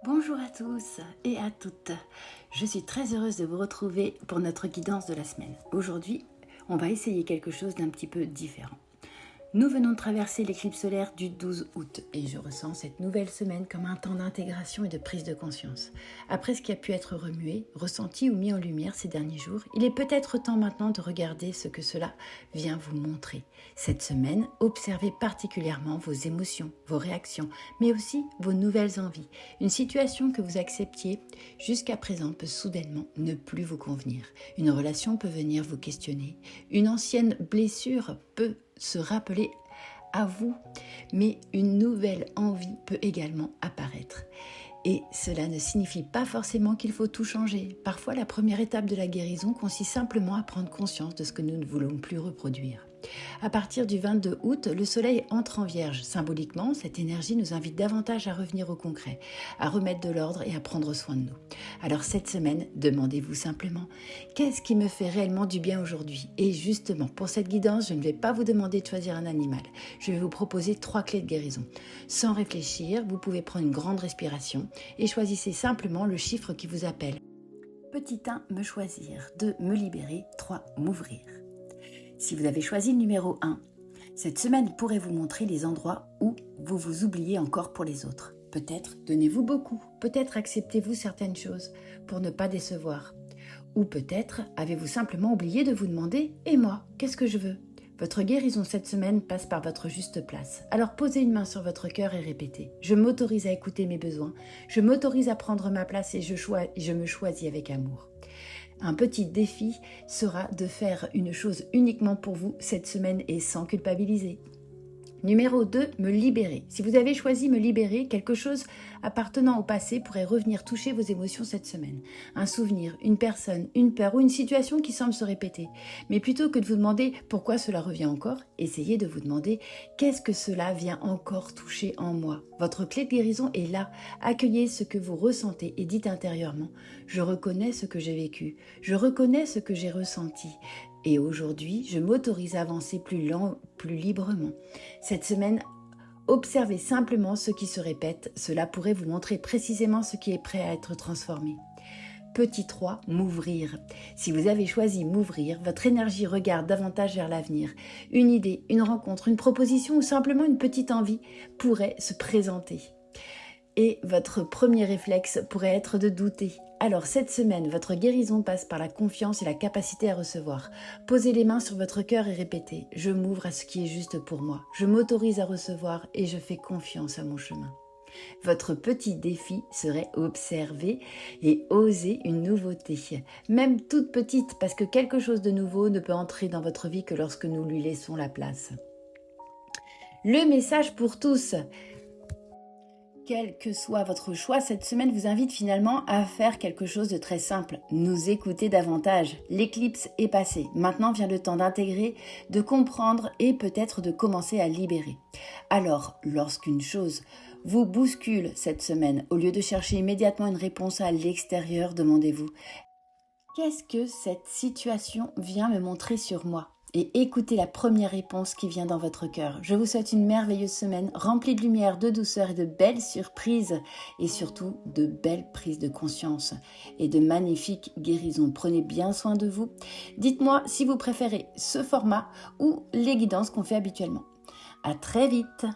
Bonjour à tous et à toutes. Je suis très heureuse de vous retrouver pour notre guidance de la semaine. Aujourd'hui, on va essayer quelque chose d'un petit peu différent. Nous venons de traverser l'éclipse solaire du 12 août et je ressens cette nouvelle semaine comme un temps d'intégration et de prise de conscience. Après ce qui a pu être remué, ressenti ou mis en lumière ces derniers jours, il est peut-être temps maintenant de regarder ce que cela vient vous montrer. Cette semaine, observez particulièrement vos émotions, vos réactions, mais aussi vos nouvelles envies. Une situation que vous acceptiez jusqu'à présent peut soudainement ne plus vous convenir. Une relation peut venir vous questionner. Une ancienne blessure peut se rappeler à vous, mais une nouvelle envie peut également apparaître. Et cela ne signifie pas forcément qu'il faut tout changer. Parfois, la première étape de la guérison consiste simplement à prendre conscience de ce que nous ne voulons plus reproduire. À partir du 22 août, le soleil entre en Vierge. Symboliquement, cette énergie nous invite davantage à revenir au concret, à remettre de l'ordre et à prendre soin de nous. Alors cette semaine, demandez-vous simplement, qu'est-ce qui me fait réellement du bien aujourd'hui? Et justement, pour cette guidance, je ne vais pas vous demander de choisir un animal. Je vais vous proposer 3 clés de guérison. Sans réfléchir, vous pouvez prendre une grande respiration et choisissez simplement le chiffre qui vous appelle. Petit 1, me choisir. 2, me libérer. 3, m'ouvrir. Si vous avez choisi le numéro 1, cette semaine pourrait vous montrer les endroits où vous vous oubliez encore pour les autres. Peut-être donnez-vous beaucoup, peut-être acceptez-vous certaines choses pour ne pas décevoir. Ou peut-être avez-vous simplement oublié de vous demander « Et moi, qu'est-ce que je veux ?» Votre guérison cette semaine passe par votre juste place. Alors posez une main sur votre cœur et répétez « Je m'autorise à écouter mes besoins, je m'autorise à prendre ma place et je me choisis avec amour. » Un petit défi sera de faire une chose uniquement pour vous cette semaine et sans culpabiliser. Numéro 2, me libérer. Si vous avez choisi me libérer, quelque chose appartenant au passé pourrait revenir toucher vos émotions cette semaine. Un souvenir, une personne, une peur ou une situation qui semble se répéter. Mais plutôt que de vous demander pourquoi cela revient encore, essayez de vous demander qu'est-ce que cela vient encore toucher en moi. Votre clé de guérison est là. Accueillez ce que vous ressentez et dites intérieurement « Je reconnais ce que j'ai vécu, je reconnais ce que j'ai ressenti. » Et aujourd'hui, je m'autorise à avancer plus librement. Cette semaine, observez simplement ce qui se répète. Cela pourrait vous montrer précisément ce qui est prêt à être transformé. Petit 3, m'ouvrir. Si vous avez choisi m'ouvrir, votre énergie regarde davantage vers l'avenir. Une idée, une rencontre, une proposition ou simplement une petite envie pourrait se présenter. Et votre premier réflexe pourrait être de douter. Alors cette semaine, votre guérison passe par la confiance et la capacité à recevoir. Posez les mains sur votre cœur et répétez « Je m'ouvre à ce qui est juste pour moi. Je m'autorise à recevoir et je fais confiance à mon chemin. » Votre petit défi serait observer et oser une nouveauté, même toute petite, parce que quelque chose de nouveau ne peut entrer dans votre vie que lorsque nous lui laissons la place. Le message pour tous. Quel que soit votre choix, cette semaine vous invite finalement à faire quelque chose de très simple. Nous écouter davantage. L'éclipse est passée. Maintenant vient le temps d'intégrer, de comprendre et peut-être de commencer à libérer. Alors, lorsqu'une chose vous bouscule cette semaine, au lieu de chercher immédiatement une réponse à l'extérieur, demandez-vous « Qu'est-ce que cette situation vient me montrer sur moi ?» Et écoutez la première réponse qui vient dans votre cœur. Je vous souhaite une merveilleuse semaine remplie de lumière, de douceur et de belles surprises et surtout de belles prises de conscience et de magnifiques guérisons. Prenez bien soin de vous. Dites-moi si vous préférez ce format ou les guidances qu'on fait habituellement. À très vite.